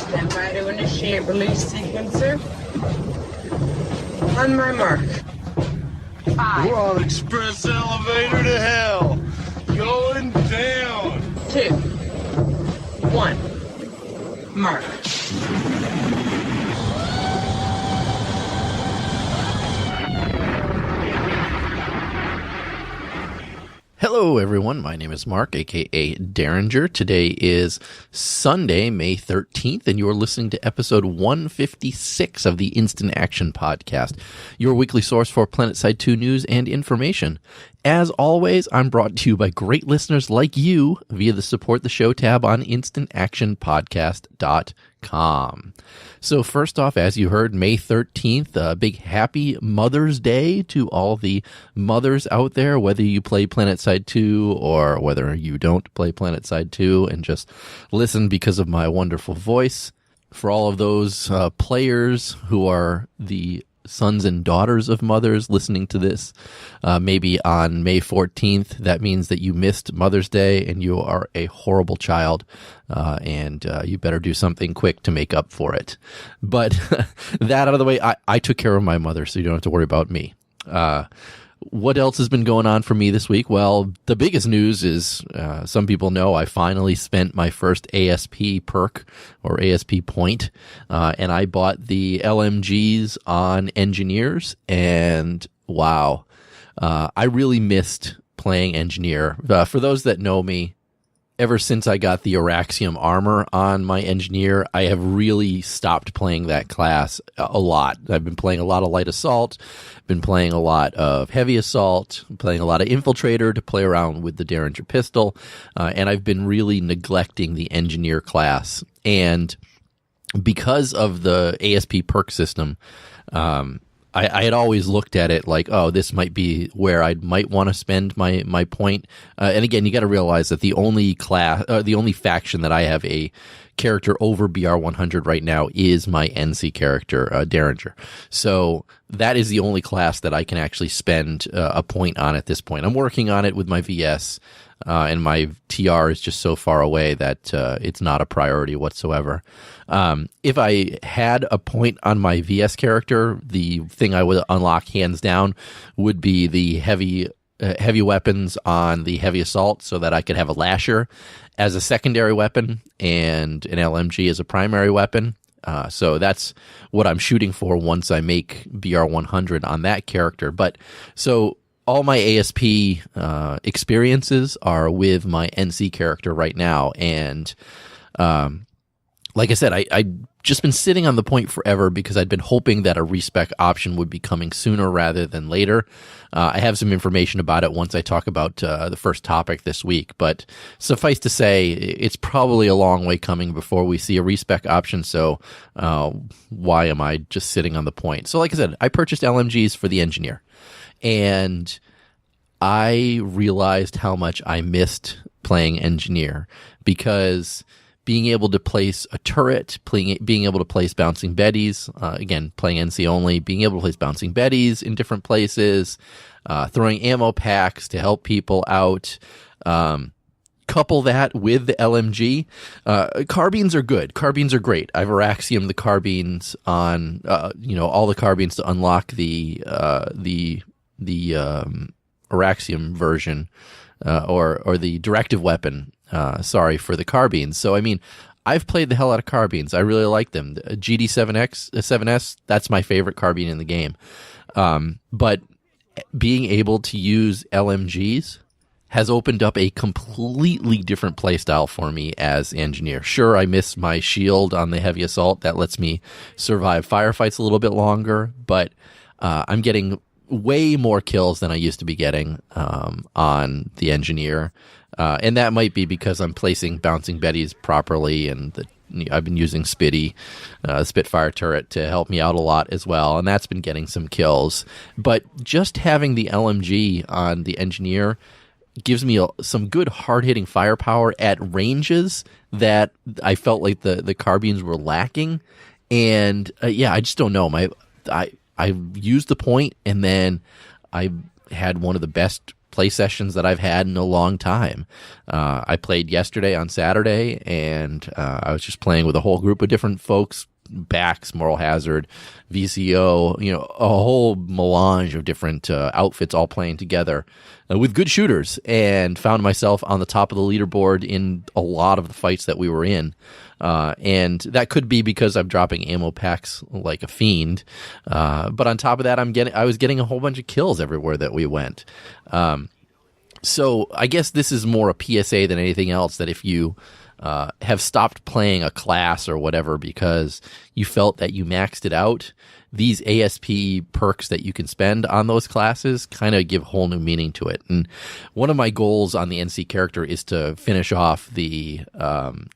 Stand by to initiate release sequencer. On my mark. 5. We're on express elevator to hell. Going down. 2. 1. Mark. Hello, everyone. My name is Mark, a.k.a. Derringer. Today is Sunday, May 13th, and you're listening to episode 156 of the Instant Action Podcast, your weekly source for Planetside 2 news and information. As always, I'm brought to you by great listeners like you via the Support the Show tab on instantactionpodcast.com. So first off, as you heard, May 13th, a big happy Mother's Day to all the mothers out there, whether you play Planetside 2 or whether you don't play Planetside 2 and just listen because of my wonderful voice. For all of those players who are the sons and daughters of mothers listening to this, maybe on May 14th, that means that you missed Mother's Day and you are a horrible child, and you better do something quick to make up for it. But that out of the way, I took care of my mother, so you don't have to worry about me. What else has been going on for me this week? Well, the biggest news is, some people know I finally spent my first ASP perk or ASP point, and I bought the LMGs on Engineers, and wow, I really missed playing Engineer. For those that know me, ever since I got the Araxium armor on my Engineer, I have really stopped playing that class a lot. I've been playing a lot of Light Assault, been playing a lot of Heavy Assault, playing a lot of Infiltrator to play around with the Derringer pistol, and I've been really neglecting the Engineer class. And because of the ASP perk system, I had always looked at it like, oh, this might be where I might want to spend my point. And again, you got to realize that the only faction that I have a character over BR 100 right now is my NC character, Derringer. So that is the only class that I can actually spend a point on at this point. I'm working on it with my VS, and my TR is just so far away that it's not a priority whatsoever. If I had a point on my VS character, the thing I would unlock hands down would be the heavy weapons on the Heavy Assault, so that I could have a Lasher as a secondary weapon and an LMG as a primary weapon. So that's what I'm shooting for once I make BR 100 on that character. But so all my ASP experiences are with my NC character right now, and like I said, I just been sitting on the point forever because I'd been hoping that a respec option would be coming sooner rather than later. I have some information about it once I talk about the first topic this week, but suffice to say, it's probably a long way coming before we see a respec option, so why am I just sitting on the point? So like I said, I purchased LMGs for the Engineer, and I realized how much I missed playing Engineer, because being able to place a turret, being able to place bouncing Bettys, again, playing NC only, being able to place bouncing Bettys in different places, throwing ammo packs to help people out, couple that with the LMG. Carbines are good. Carbines are great. I've Araxium the carbines on, all the carbines to unlock the Araxium version, or the directive weapon, for the carbines. So, I mean, I've played the hell out of carbines. I really like them. GD7S, that's my favorite carbine in the game. But being able to use LMGs has opened up a completely different playstyle for me as Engineer. Sure, I miss my shield on the Heavy Assault. That lets me survive firefights a little bit longer, but I'm getting way more kills than I used to be getting on the Engineer. And that might be because I'm placing bouncing Bettys properly, and I've been using Spitfire turret to help me out a lot as well, and that's been getting some kills. But just having the LMG on the Engineer gives me some good hard-hitting firepower at ranges that I felt like the carbines were lacking. And I just don't know. I used the point, and then I had one of the best play sessions that I've had in a long time. I played yesterday on Saturday, and I was just playing with a whole group of different folks, Bax, Moral Hazard, VCO, a whole melange of different outfits all playing together with good shooters, and found myself on the top of the leaderboard in a lot of the fights that we were in. And that could be because I'm dropping ammo packs like a fiend. But on top of that, I was getting a whole bunch of kills everywhere that we went. So I guess this is more a PSA than anything else, that if you have stopped playing a class or whatever because you felt that you maxed it out, these ASP perks that you can spend on those classes kind of give a whole new meaning to it. And one of my goals on the NC character is to finish off the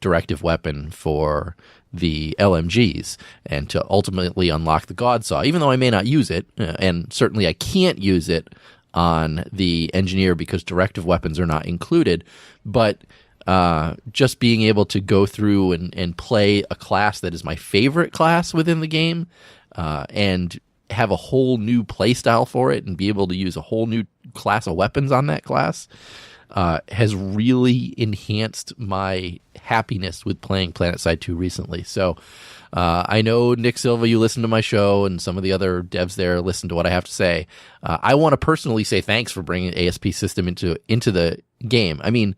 directive weapon for the LMGs and to ultimately unlock the Godsaw, even though I may not use it, and certainly I can't use it on the engineer because directive weapons are not included. But just being able to go through and play a class that is my favorite class within the game, and have a whole new play style for it and be able to use a whole new class of weapons on that class, has really enhanced my happiness with playing Planetside 2 recently. So I know, Nick Silva, you listen to my show, and some of the other devs there listen to what I have to say. I want to personally say thanks for bringing the ASP system into the game. I mean,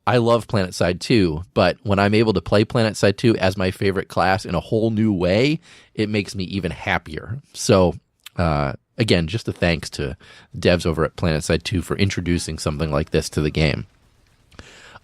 I love Planetside 2, but when I'm able to play Planetside 2 as my favorite class in a whole new way, it makes me even happier. So, again, just a thanks to devs over at Planetside 2 for introducing something like this to the game.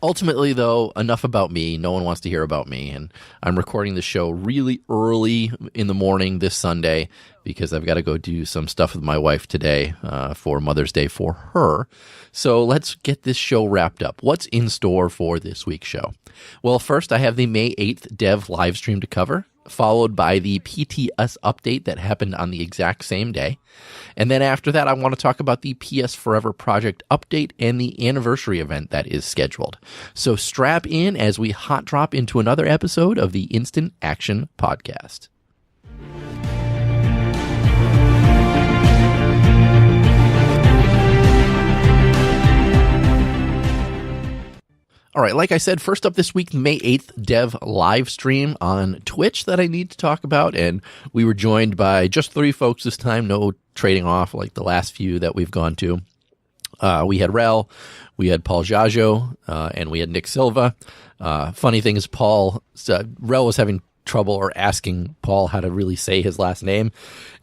Ultimately, though, enough about me. No one wants to hear about me, and I'm recording the show really early in the morning this Sunday because I've got to go do some stuff with my wife today for Mother's Day for her. So let's get this show wrapped up. What's in store for this week's show? Well, first, I have the May 8th Dev Livestream to cover, followed by the PTS update that happened on the exact same day. And then after that, I want to talk about the PSForever project update and the anniversary event that is scheduled. So strap in as we hot drop into another episode of the Instant Action Podcast. All right, like I said, first up this week, May 8th Dev live stream on Twitch that I need to talk about. And we were joined by just 3 folks this time, no trading off like the last few that we've gone to. We had Rel, we had Paul Jajo, and we had Nick Silva. Funny thing is, Rel was having trouble or asking Paul how to really say his last name.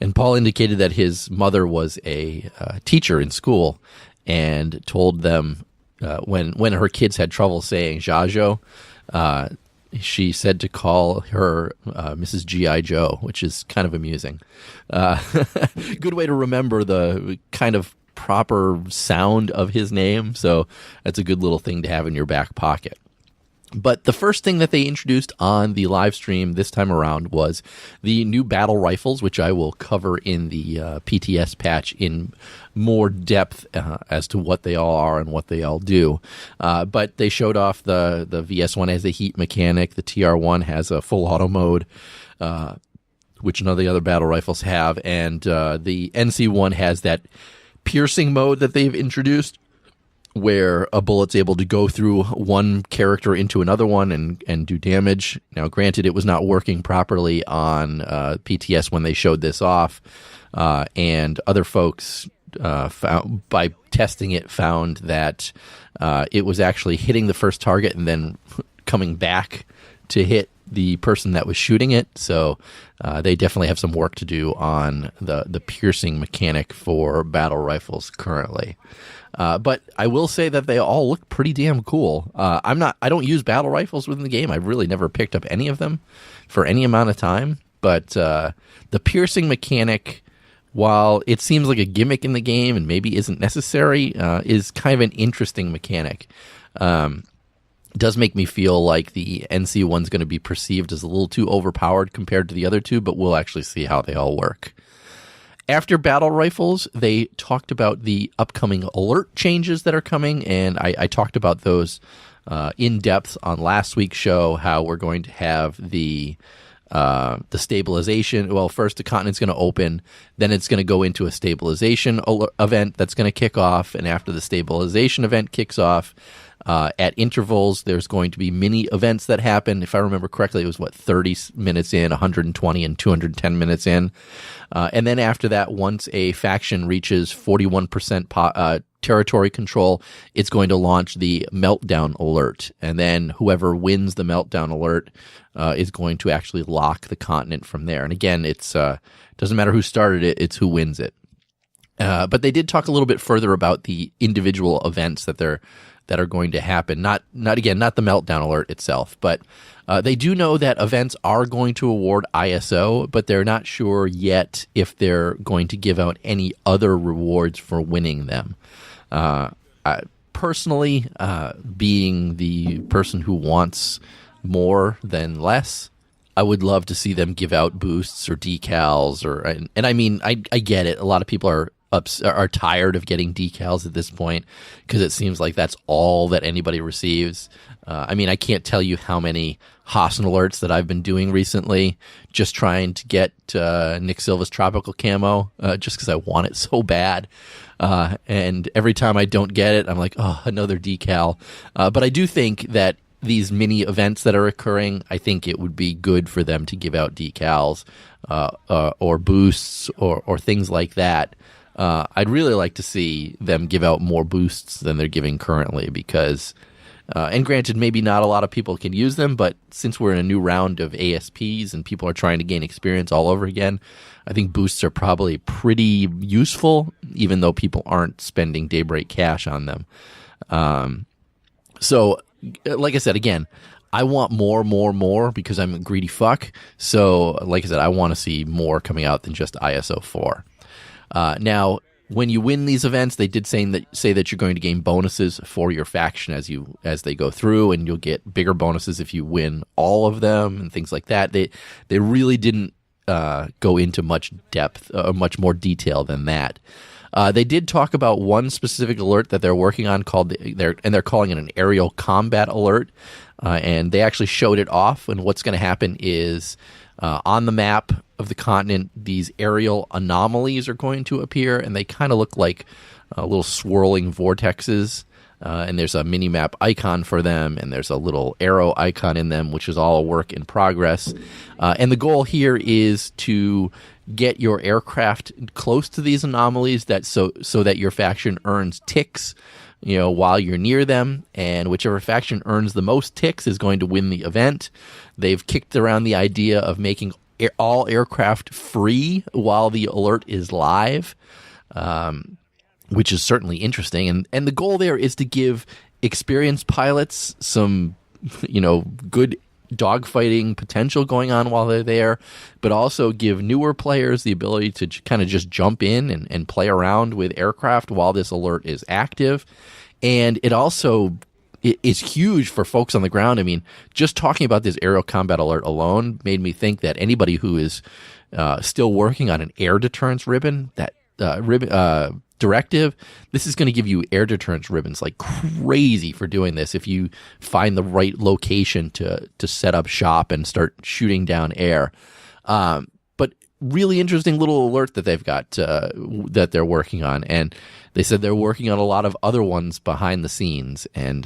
And Paul indicated that his mother was a teacher in school and told them, when her kids had trouble saying Jajo, she said to call her Mrs. G.I. Joe, which is kind of amusing. Good way to remember the kind of proper sound of his name. So that's a good little thing to have in your back pocket. But the first thing that they introduced on the live stream this time around was the new battle rifles, which I will cover in the PTS patch in more depth as to what they all are and what they all do. But they showed off the VS1 has a heat mechanic, the TR1 has a full auto mode, which none of the other battle rifles have, and the NC1 has that piercing mode that they've introduced, where a bullet's able to go through one character into another one and do damage. Now, granted, it was not working properly on PTS when they showed this off, and other folks found, by testing it, found that it was actually hitting the first target and then coming back to hit the person that was shooting it. So they definitely have some work to do on the piercing mechanic for battle rifles currently. But I will say that they all look pretty damn cool. I don't use battle rifles within the game. I've really never picked up any of them for any amount of time. But the piercing mechanic, while it seems like a gimmick in the game and maybe isn't necessary, is kind of an interesting mechanic. It does make me feel like the NC one's going to be perceived as a little too overpowered compared to the other two, but we'll actually see how they all work. After battle rifles, they talked about the upcoming alert changes that are coming, and I talked about those in depth on last week's show, how we're going to have the the stabilization. Well, first the continent's going to open, then it's going to go into a stabilization event that's going to kick off, and after the stabilization event kicks off, at intervals, there's going to be mini events that happen. If I remember correctly, it was 30 minutes in, 120 and 210 minutes in. And then after that, once a faction reaches 41% territory control, it's going to launch the meltdown alert. And then whoever wins the meltdown alert is going to actually lock the continent from there. And again, it's doesn't matter who started it, it's who wins it. But they did talk a little bit further about the individual events that are going to happen. Not the meltdown alert itself, but they do know that events are going to award ISO, but they're not sure yet if they're going to give out any other rewards for winning them. Personally, being the person who wants more than less, I would love to see them give out boosts or decals, and I mean, I get it. A lot of people are tired of getting decals at this point because it seems like that's all that anybody receives. I mean, I can't tell you how many Hasen alerts that I've been doing recently, just trying to get Nick Silva's tropical camo, just because I want it so bad. And every time I don't get it, I'm like, oh, another decal. But I do think that these mini events that are occurring, I think it would be good for them to give out decals or boosts or things like that. I'd really like to see them give out more boosts than they're giving currently because, and granted, maybe not a lot of people can use them, but since we're in a new round of ASPs and people are trying to gain experience all over again, I think boosts are probably pretty useful, even though people aren't spending Daybreak cash on them. So, like I said, again, I want more because I'm a greedy fuck. So, like I said, I want to see more coming out than just ISO 4. Now, when you win these events, they did say that you're going to gain bonuses for your faction as they go through, and you'll get bigger bonuses if you win all of them and things like that. They really didn't go into much depth, much more detail than that. They did talk about one specific alert that they're working on they're calling it an aerial combat alert, and they actually showed it off. And what's going to happen is on the map of the continent, these aerial anomalies are going to appear, and they kind of look like little swirling vortexes. And there's a mini-map icon for them, and there's a little arrow icon in them, which is all a work in progress. And the goal here is to get your aircraft close to these anomalies so that your faction earns ticks, while you're near them, and whichever faction earns the most ticks is going to win the event. They've kicked around the idea of making all aircraft free while the alert is live, which is certainly interesting. And the goal there is to give experienced pilots some, good dogfighting potential going on while they're there, but also give newer players the ability to kind of just jump in and play around with aircraft while this alert is active. And it also is huge for folks on the ground. I mean, just talking about this aerial combat alert alone made me think that anybody who is still working on an air deterrence ribbon, directive, this is going to give you air deterrence ribbons like crazy for doing this if you find the right location to set up shop and start shooting down air. But really interesting little alert that they've got that they're working on, and they said they're working on a lot of other ones behind the scenes, and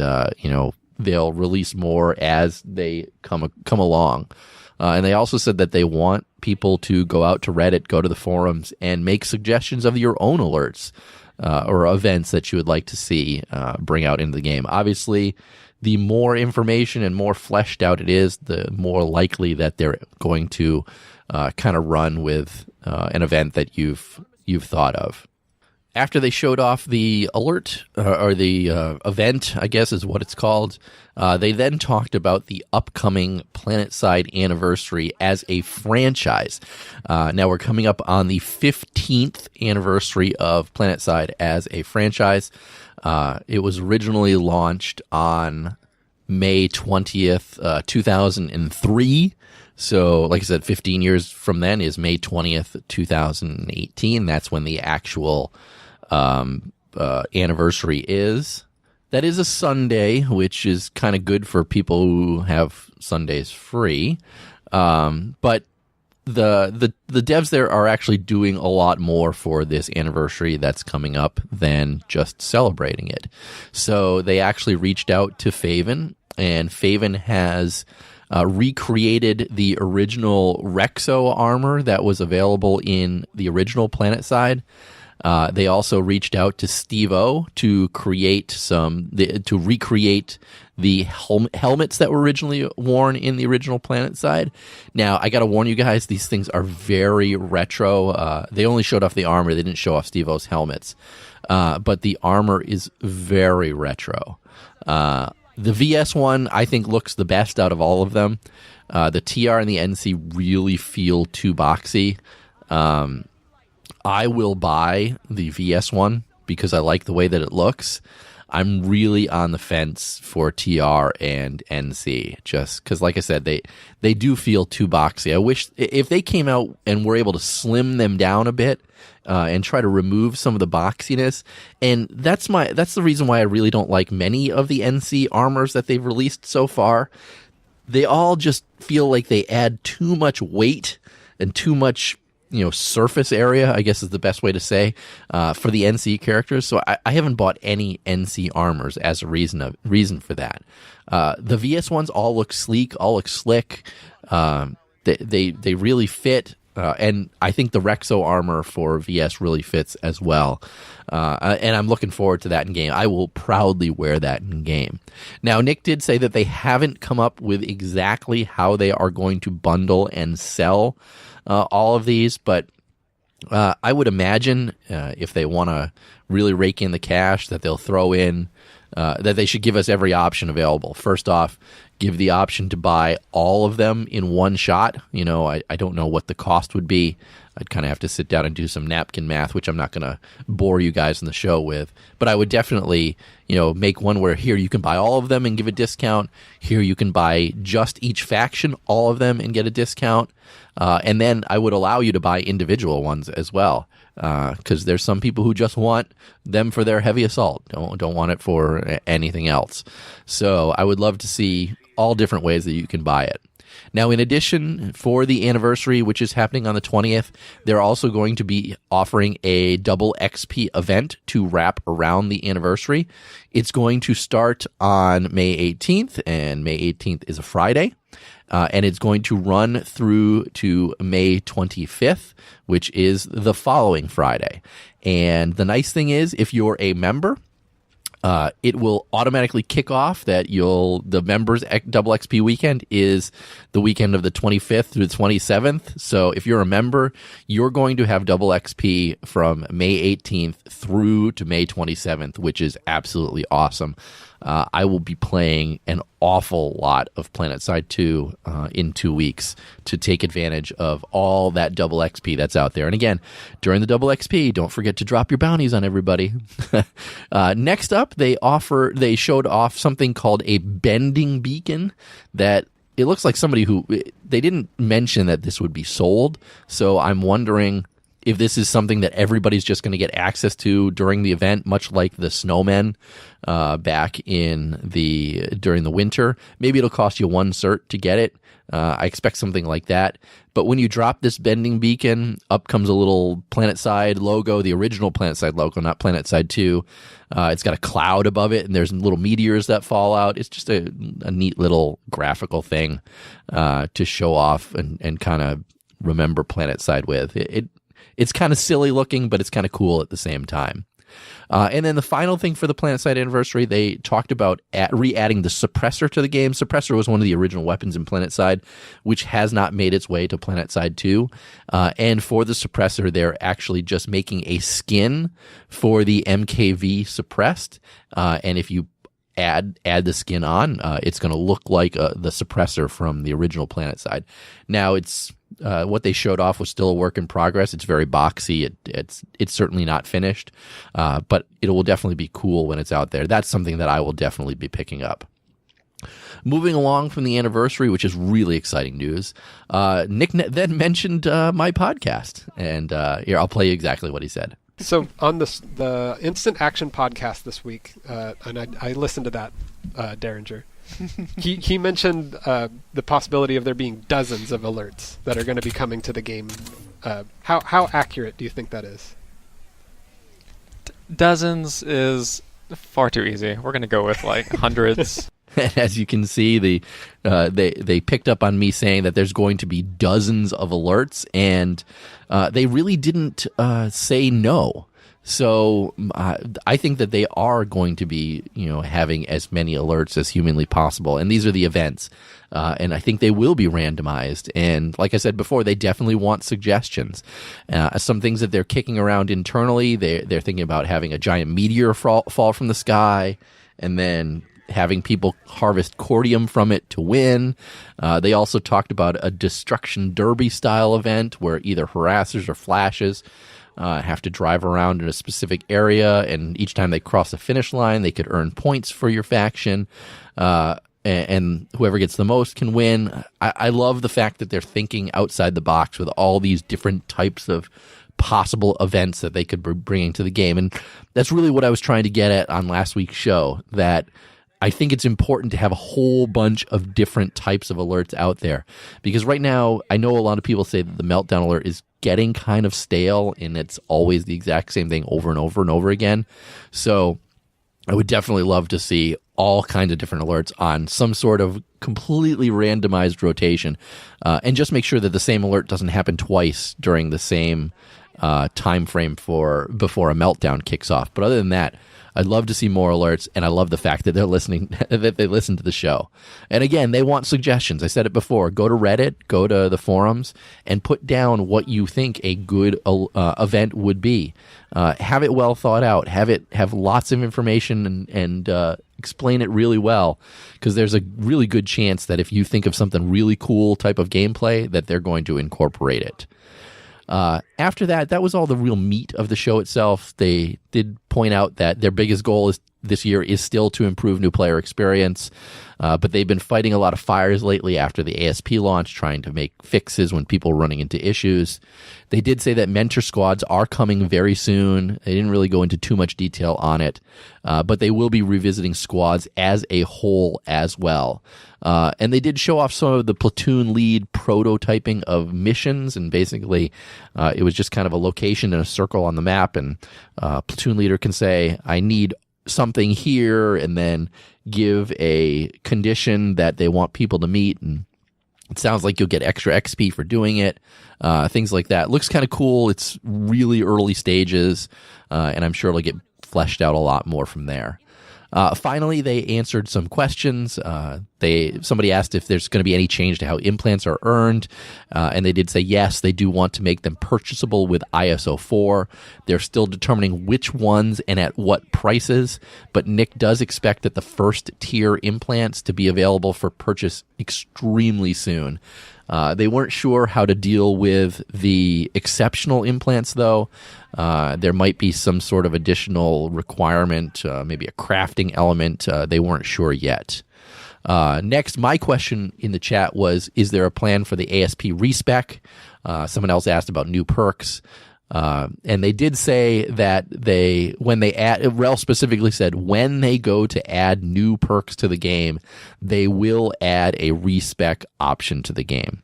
they'll release more as they come along. And they also said that they want people to go out to Reddit, go to the forums, and make suggestions of your own alerts or events that you would like to see bring out into the game. Obviously, the more information and more fleshed out it is, the more likely that they're going to kind of run with an event that you've thought of. After they showed off the alert, or the event, I guess is what it's called, they then talked about the upcoming Planetside anniversary as a franchise. Now we're coming up on the 15th anniversary of Planetside as a franchise. It was originally launched on May 20th, 2003. So, like I said, 15 years from then is May 20th, 2018. That's when the actual anniversary is. That is a Sunday, which is kind of good for people who have Sundays free. But the devs there are actually doing a lot more for this anniversary that's coming up than just celebrating it. So they actually reached out to Faven, and Faven has recreated the original ReXo armor that was available in the original Planetside. They also reached out to Steve-O to recreate the helmets that were originally worn in the original Planetside. Now, I got to warn you guys, these things are very retro. They only showed off the armor. They didn't show off Steve-O's helmets. But the armor is very retro. The VS one, I think, looks the best out of all of them. The TR and the NC really feel too boxy. I will buy the VS one because I like the way that it looks. I'm really on the fence for TR and NC, just because, like I said, they do feel too boxy. I wish if they came out and were able to slim them down a bit and try to remove some of the boxiness. And that's the reason why I really don't like many of the NC armors that they've released so far. They all just feel like they add too much weight and too much, surface area, I guess is the best way to say, for the NC characters. So I haven't bought any NC armors as a reason for that. The VS ones all look sleek, all look slick. They really fit. And I think the ReXo armor for VS really fits as well. And I'm looking forward to that in game. I will proudly wear that in game. Now, Nick did say that they haven't come up with exactly how they are going to bundle and sell all of these, but I would imagine if they want to really rake in the cash, that they'll throw in, that they should give us every option available. First off, give the option to buy all of them in one shot. I don't know what the cost would be. I'd kind of have to sit down and do some napkin math, which I'm not going to bore you guys in the show with. But I would definitely, make one where here you can buy all of them and give a discount. Here you can buy just each faction, all of them, and get a discount. And then I would allow you to buy individual ones as well, because there's some people who just want them for their heavy assault, don't want it for anything else. So I would love to see all different ways that you can buy it. Now, in addition, for the anniversary, which is happening on the 20th, they're also going to be offering a double XP event to wrap around the anniversary. It's going to start on May 18th, and May 18th is a Friday. And it's going to run through to May 25th, which is the following Friday. And the nice thing is, if you're a member, it will automatically kick off that the members double XP weekend is the weekend of the 25th through the 27th. So if you're a member, you're going to have double XP from May 18th through to May 27th, which is absolutely awesome. I will be playing an awful lot of Planetside 2 in 2 weeks to take advantage of all that double XP that's out there. And again, during the double XP, don't forget to drop your bounties on everybody. Next up, they showed off something called a bending beacon that it looks like somebody they didn't mention that this would be sold. So I'm wondering if this is something that everybody's just going to get access to during the event, much like the snowmen back during the winter. Maybe it'll cost you 1 cert to get it. I expect something like that. But when you drop this bending beacon, up comes a little Planetside logo, the original Planetside logo, not Planetside 2. It's got a cloud above it, and there's little meteors that fall out. It's just a neat little graphical thing to show off and kind of remember Planetside with. It's kind of silly looking, but it's kind of cool at the same time. And then the final thing for the Planetside anniversary, they talked about re-adding the suppressor to the game. Suppressor was one of the original weapons in Planetside, which has not made its way to Planetside 2. And for the suppressor, they're actually just making a skin for the MKV suppressed. And if you add the skin on, it's going to look like the suppressor from the original Planetside. Now, it's what they showed off was still a work in progress. It's very boxy. It's certainly not finished, but it will definitely be cool when it's out there. That's something that I will definitely be picking up. Moving along from the anniversary, which is really exciting news, Nick then mentioned my podcast, and here I'll play you exactly what he said. So on the Instant Action podcast this week, and I listened to that, Derringer. He mentioned the possibility of there being dozens of alerts that are going to be coming to the game. How accurate do you think that is? Dozens is far too easy. We're going to go with like hundreds. As you can see, they picked up on me saying that there's going to be dozens of alerts, and they really didn't say no. So I think that they are going to be, having as many alerts as humanly possible, and these are the events, and I think they will be randomized. And like I said before, they definitely want suggestions. Some things that they're kicking around internally, they're thinking about having a giant meteor fall from the sky, and then having people harvest cordium from it to win. They also talked about a destruction derby style event where either harassers or flashes have to drive around in a specific area, and each time they cross the finish line, they could earn points for your faction, and whoever gets the most can win. I love the fact that they're thinking outside the box with all these different types of possible events that they could be bringing to the game, and that's really what I was trying to get at on last week's show, that I think it's important to have a whole bunch of different types of alerts out there, because right now I know a lot of people say that the meltdown alert is getting kind of stale and it's always the exact same thing over and over and over again. So I would definitely love to see all kinds of different alerts on some sort of completely randomized rotation, and just make sure that the same alert doesn't happen twice during the same time frame before a meltdown kicks off. But other than that, I'd love to see more alerts, and I love the fact that they're listening, that they listen to the show. And again, they want suggestions. I said it before. Go to Reddit, go to the forums, and put down what you think a good event would be. Have it well thought out. Have lots of information and explain it really well, because there's a really good chance that if you think of something really cool type of gameplay, that they're going to incorporate it. After that was all the real meat of the show itself. They did point out that their biggest goal this year is still to improve new player experience, but they've been fighting a lot of fires lately after the ASP launch, trying to make fixes when people are running into issues. They did say that mentor squads are coming very soon. They didn't really go into too much detail on it, but they will be revisiting squads as a whole as well. And they did show off some of the platoon lead prototyping of missions, and basically it was just kind of a location in a circle on the map, and platoon leader can say, I need something here, and then give a condition that they want people to meet, and it sounds like you'll get extra XP for doing it, things like that. Looks kind of cool. It's really early stages, and I'm sure it'll get fleshed out a lot more from there. Finally, they answered some questions. Somebody asked if there's going to be any change to how implants are earned, and they did say yes, they do want to make them purchasable with ISO 4. They're still determining which ones and at what prices, but Nick does expect that the first tier implants to be available for purchase extremely soon. They weren't sure how to deal with the exceptional implants, though. There might be some sort of additional requirement, maybe a crafting element. They weren't sure yet. Next, my question in the chat was, is there a plan for the ASP respec? Someone else asked about new perks. And they did say that Rel specifically said when they go to add new perks to the game, they will add a respec option to the game.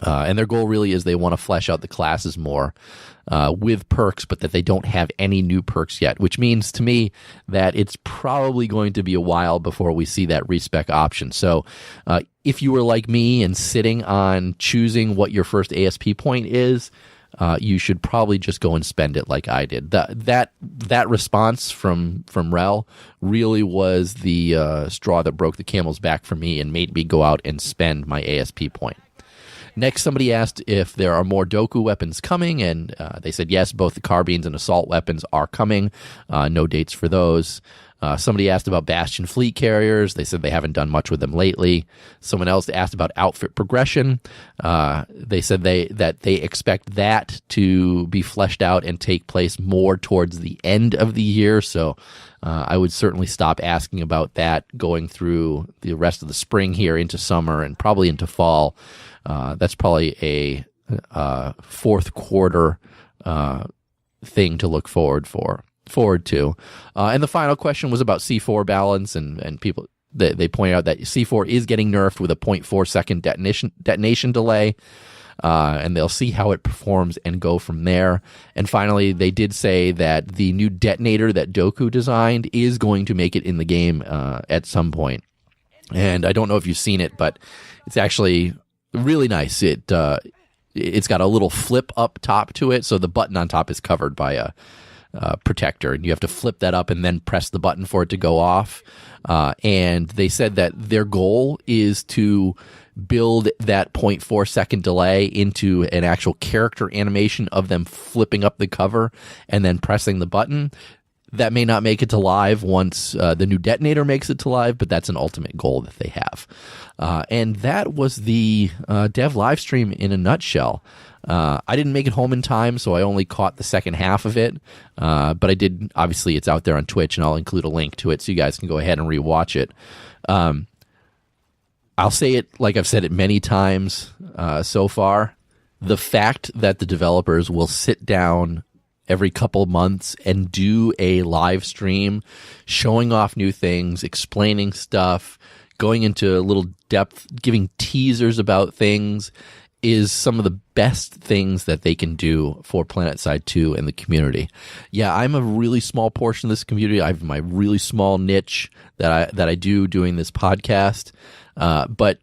And their goal really is they want to flesh out the classes more with perks, but that they don't have any new perks yet, which means to me that it's probably going to be a while before we see that respec option. So if you were like me and sitting on choosing what your first ASP point is, you should probably just go and spend it like I did. That response from Rel really was the straw that broke the camel's back for me and made me go out and spend my ASP point. Next, somebody asked if there are more Doku weapons coming, and they said yes, both the carbines and assault weapons are coming. No dates for those. Somebody asked about Bastion fleet carriers. They said they haven't done much with them lately. Someone else asked about outfit progression. They said that they expect that to be fleshed out and take place more towards the end of the year. So I would certainly stop asking about that going through the rest of the spring here into summer and probably into fall. That's probably a fourth quarter thing to look forward to. And the final question was about C4 balance, and people They point out that C4 is getting nerfed with a 0.4 second detonation delay. And they'll see how it performs and go from there. And finally, they did say that the new detonator that Doku designed is going to make it in the game at some point. And I don't know if you've seen it, but it's actually really nice. It's got a little flip up top to it, so the button on top is covered by a protector, and you have to flip that up and then press the button for it to go off. And they said that their goal is to build that 0.4 second delay into an actual character animation of them flipping up the cover and then pressing the button. That may not make it to live once the new detonator makes it to live, but that's an ultimate goal that they have. And that was the Dev Livestream in a nutshell. I didn't make it home in time, so I only caught the second half of it. But I did, obviously, it's out there on Twitch, and I'll include a link to it so you guys can go ahead and rewatch it. I'll say it like I've said it many times so far. The fact that the developers will sit down every couple months and do a live stream showing off new things, explaining stuff, going into a little depth, giving teasers about things is some of the best things that they can do for Planetside 2 and the community. Yeah, I'm a really small portion of this community. I have my really small niche that I do doing this podcast. But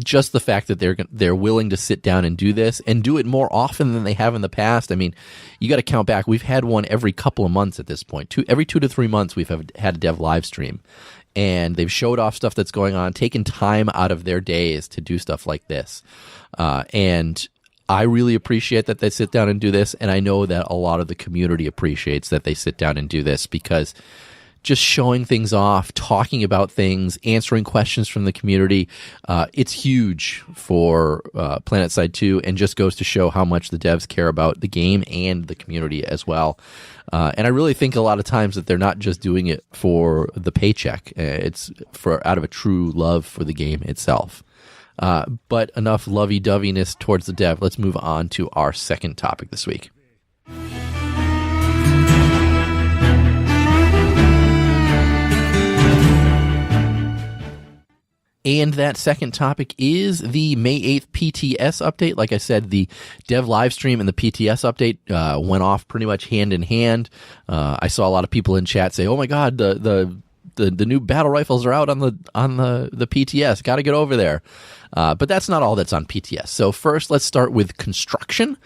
just the fact that they're willing to sit down and do this and do it more often than they have in the past. I mean, you got to count back. We've had one every couple of months at this point. Every 2 to 3 months, we've had a Dev live stream, and they've showed off stuff that's going on, taken time out of their days to do stuff like this. And I really appreciate that they sit down and do this, and I know that a lot of the community appreciates that they sit down and do this, because just showing things off, talking about things, answering questions from the community, it's huge for Planetside 2, and just goes to show how much the devs care about the game and the community as well. And I really think a lot of times that they're not just doing it for the paycheck. It's out of a true love for the game itself. But enough lovey-doveyness towards the dev. Let's move on to our second topic this week. And that second topic is the May 8th PTS update. Like I said, the Dev Livestream and the PTS update went off pretty much hand in hand. I saw a lot of people in chat say, "Oh my God, the new battle rifles are out on the PTS. Got to get over there." But that's not all that's on PTS. So first, let's start with construction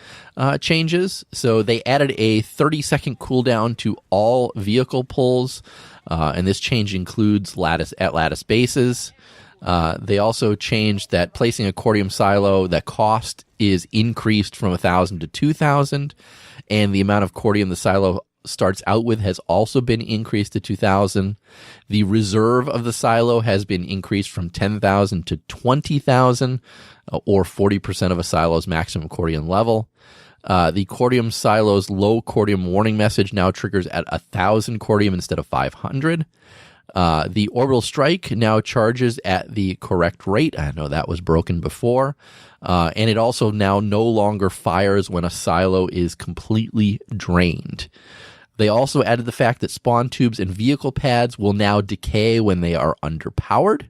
changes. So they added a 30-second cooldown to all vehicle pulls, and this change includes lattice bases. They also changed that placing a cordium silo, that cost is increased from 1,000 to 2,000, and the amount of cordium the silo starts out with has also been increased to 2,000. The reserve of the silo has been increased from 10,000 to 20,000, or 40% of a silo's maximum cordium level. The cordium silo's low cordium warning message now triggers at 1,000 cordium instead of 500. The orbital strike now charges at the correct rate. I know that was broken before. And it also now no longer fires when a silo is completely drained. They also added the fact that spawn tubes and vehicle pads will now decay when they are underpowered.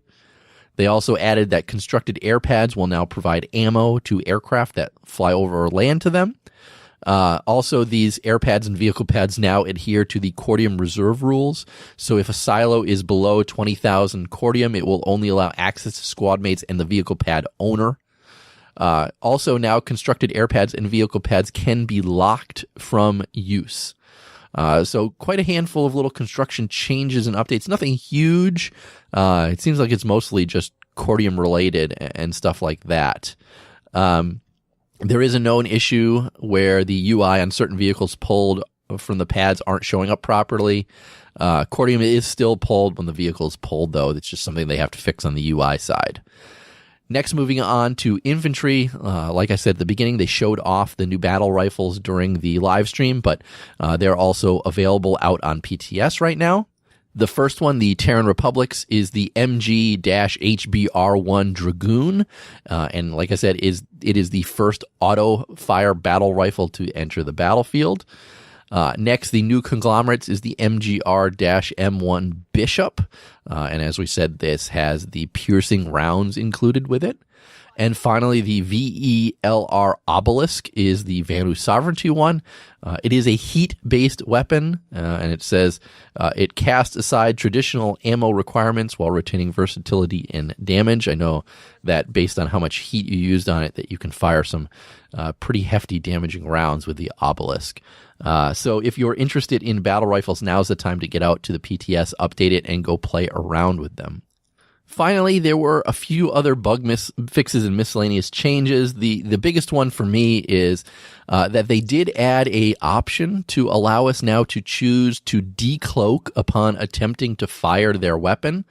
They also added that constructed air pads will now provide ammo to aircraft that fly over or land to them. Also, these air pads and vehicle pads now adhere to the cordium reserve rules. So if a silo is below 20,000 cordium, it will only allow access to squad mates and the vehicle pad owner. Also, now constructed air pads and vehicle pads can be locked from use. So quite a handful of little construction changes and updates. Nothing huge. It seems like it's mostly just cordium related and stuff like that. There is a known issue where the UI on certain vehicles pulled from the pads aren't showing up properly. Cordium is still pulled when the vehicle is pulled, though. It's just something they have to fix on the UI side. Next, moving on to infantry. Like I said at the beginning, they showed off the new battle rifles during the live stream, but they're also available out on PTS right now. The first one, the Terran Republics, is the MG-HBR1 Dragoon. And like I said, it is the first auto-fire battle rifle to enter the battlefield. Next, the new conglomerates is the MGR-M1 Bishop. And as we said, this has the piercing rounds included with it. And finally, the VELR Obelisk is the Vanu Sovereignty one. It is a heat-based weapon, and it says it casts aside traditional ammo requirements while retaining versatility and damage. I know that based on how much heat you used on it, that you can fire some pretty hefty damaging rounds with the Obelisk. So if you're interested in battle rifles, now's the time to get out to the PTS, update it, and go play around with them. Finally, there were a few other bug fixes and miscellaneous changes. The biggest one for me is that they did add a option to allow us now to choose to decloak upon attempting to fire their weapon.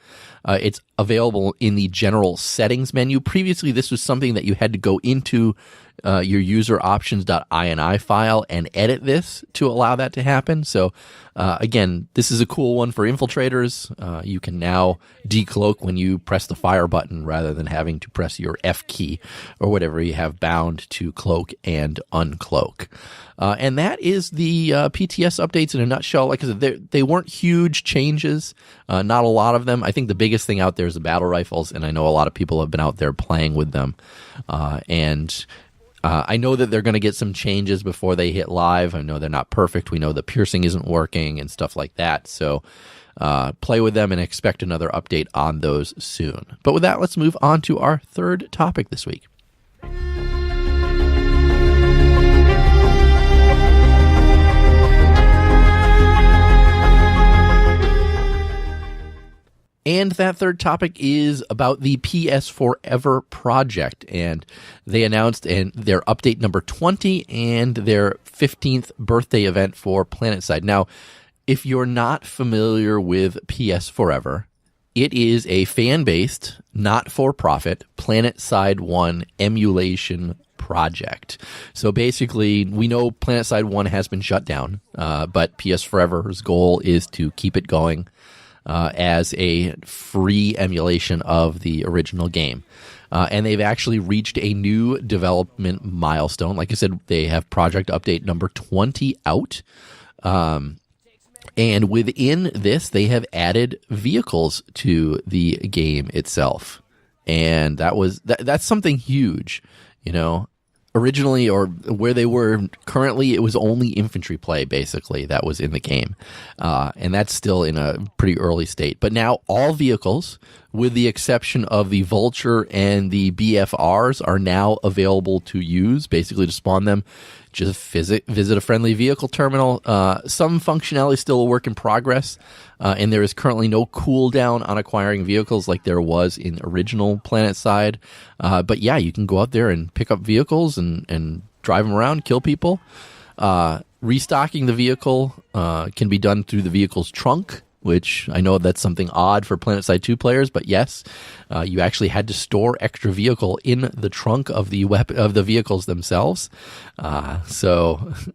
It's available in the general settings menu. Previously, this was something that you had to go into your user options.ini file and edit this to allow that to happen. So again, this is a cool one for infiltrators. You can now decloak when you press the fire button rather than having to press your F key or whatever you have bound to cloak and uncloak. And that is the PTS updates in a nutshell. Like I said, they weren't huge changes, not a lot of them. I think the biggest thing out there is the battle rifles, and I know a lot of people have been out there playing with them. I know that they're going to get some changes before they hit live. I know they're not perfect. We know the piercing isn't working and stuff like that. So play with them and expect another update on those soon. But with that, let's move on to our third topic this week. And that third topic is about the PSForever project. And they announced their update number 20 and their 15th birthday event for Planetside. Now, if you're not familiar with PSForever, it is a fan-based, not-for-profit Planetside 1 emulation project. So basically, we know Planetside 1 has been shut down, but PSForever's goal is to keep it going as a free emulation of the original game. And they've actually reached a new development milestone. Like I said, they have project update number 20 out. And within this, they have added vehicles to the game itself. And that's something huge, you know. Originally, or where they were currently, it was only infantry play, basically, that was in the game. And that's still in a pretty early state. But now all vehicles, with the exception of the Vulture and the BFRs, are now available to use, basically to spawn them. Just visit a friendly vehicle terminal. Some functionality is still a work in progress, and there is currently no cooldown on acquiring vehicles like there was in original Planetside. But yeah, you can go out there and pick up vehicles and drive them around, kill people. Restocking the vehicle can be done through the vehicle's trunk, which I know that's something odd for Planetside 2 players, but yes, you actually had to store extra vehicle in the trunk of the vehicles themselves. Yeah,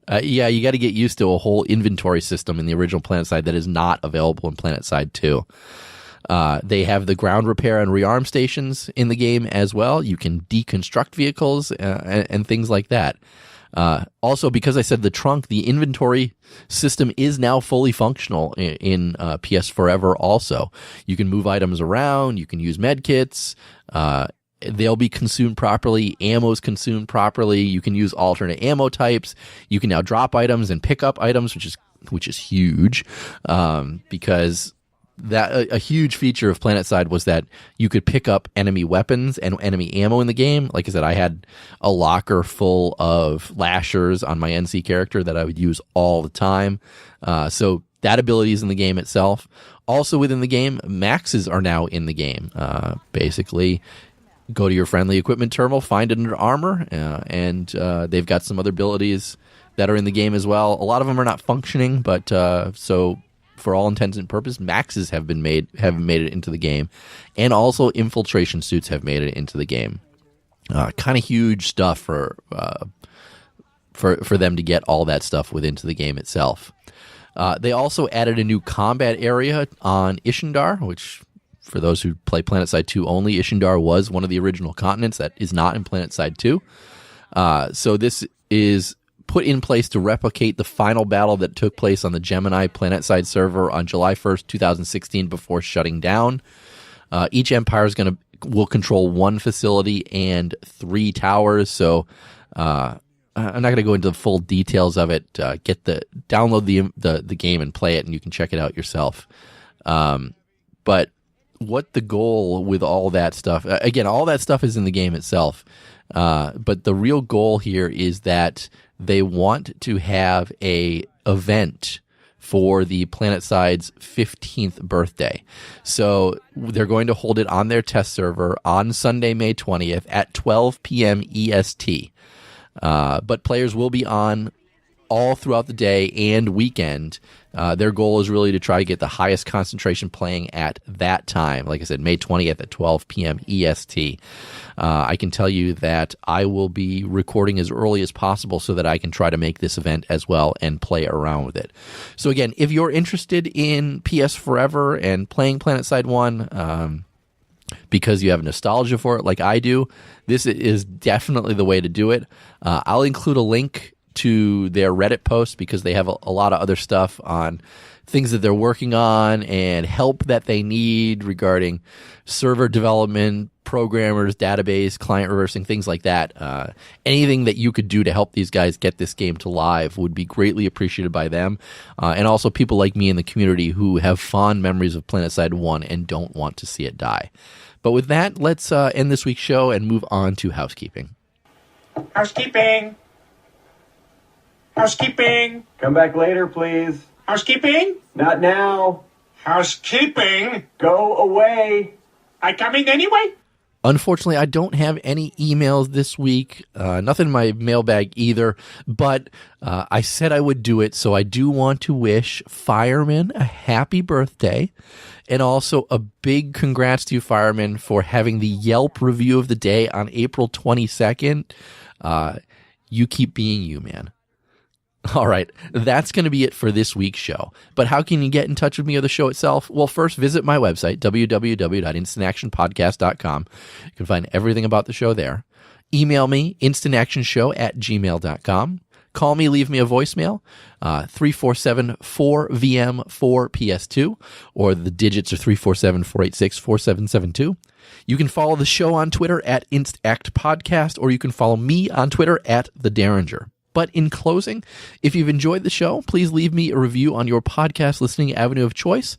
you got to get used to a whole inventory system in the original Planetside that is not available in Planetside 2. They have the ground repair and rearm stations in the game as well. You can deconstruct vehicles and things like that. Also, because I said the trunk, the inventory system is now fully functional in PSForever also. You can move items around, you can use med kits, they'll be consumed properly, ammo's consumed properly, you can use alternate ammo types, you can now drop items and pick up items, which is huge, because that a huge feature of Planetside was that you could pick up enemy weapons and enemy ammo in the game. Like I said, I had a locker full of lashers on my NC character that I would use all the time. So that ability is in the game itself. Also within the game, maxes are now in the game. Basically, go to your friendly equipment terminal, find it under armor, and they've got some other abilities that are in the game as well. A lot of them are not functioning, but so for all intents and purposes, maxes have made it into the game, and also infiltration suits have made it into the game. Kind of huge stuff for them to get all that stuff into the game itself. They also added a new combat area on Ishindar, which, for those who play Planetside 2 only, Ishindar was one of the original continents that is not in Planetside 2. So this is put in place to replicate the final battle that took place on the Gemini Planetside server on July 1st, 2016 before shutting down. Each empire will control one facility and 3 towers, so I'm not going to go into the full details of it. Download the game and play it, and you can check it out yourself. But what the goal with all that stuff, again, all that stuff is in the game itself, but the real goal here is that they want to have a event for the Planetside's 15th birthday. So they're going to hold it on their test server on Sunday, May 20th at 12 p.m. EST. But players will be on all throughout the day and weekend. Their goal is really to try to get the highest concentration playing at that time. Like I said, May 20th at 12 p.m. EST. I can tell you that I will be recording as early as possible so that I can try to make this event as well and play around with it. So again, if you're interested in PSForever and playing Planetside 1, because you have nostalgia for it like I do, this is definitely the way to do it. I'll include a link to their Reddit post because they have a lot of other stuff on things that they're working on and help that they need regarding server development, programmers, database, client reversing, things like that. Anything that you could do to help these guys get this game to live would be greatly appreciated by them. And also people like me in the community who have fond memories of Planetside 1 and don't want to see it die. But with that, let's end this week's show and move on to housekeeping. Housekeeping. Housekeeping. Come back later, please. Housekeeping. Not now. Housekeeping. Go away. I coming anyway? Unfortunately, I don't have any emails this week, nothing in my mailbag either, but I said I would do it, so I do want to wish Fireman a happy birthday, and also a big congrats to you, Fireman, for having the Yelp review of the day on April 22nd. You keep being you, man. All right, that's going to be it for this week's show. But how can you get in touch with me or the show itself? Well, first, visit my website, www.instantactionpodcast.com. You can find everything about the show there. Email me, instantactionshow@gmail.com. Call me, leave me a voicemail, 347-4VM-4PS2, or the digits are 347-486-4772. You can follow the show on Twitter @InstActPodcast, or you can follow me on Twitter @TheDerringer. But in closing, if you've enjoyed the show, please leave me a review on your podcast listening avenue of choice,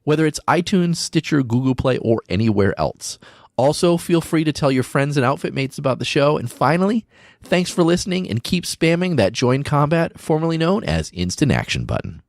whether it's iTunes, Stitcher, Google Play, or anywhere else. Also, feel free to tell your friends and outfit mates about the show. And finally, thanks for listening, and keep spamming that Join Combat, formerly known as Instant Action button.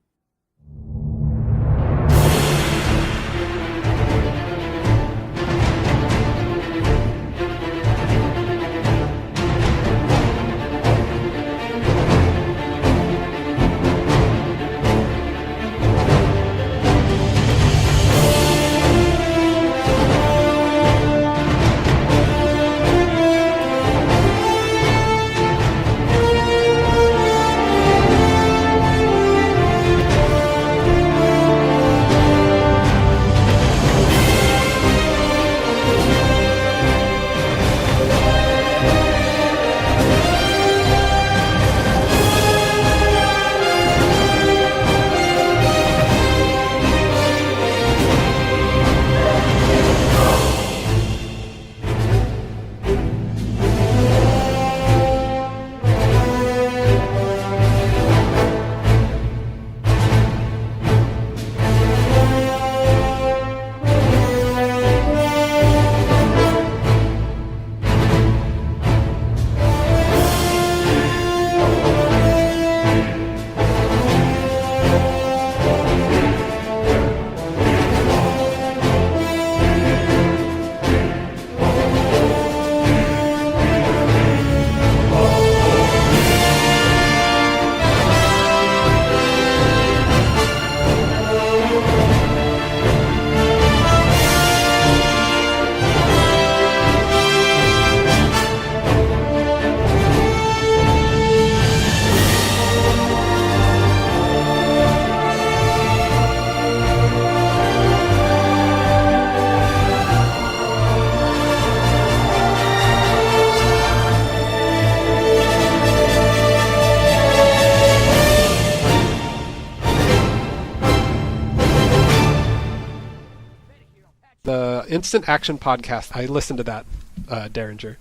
Instant Action Podcast. I listened to that, Derringer.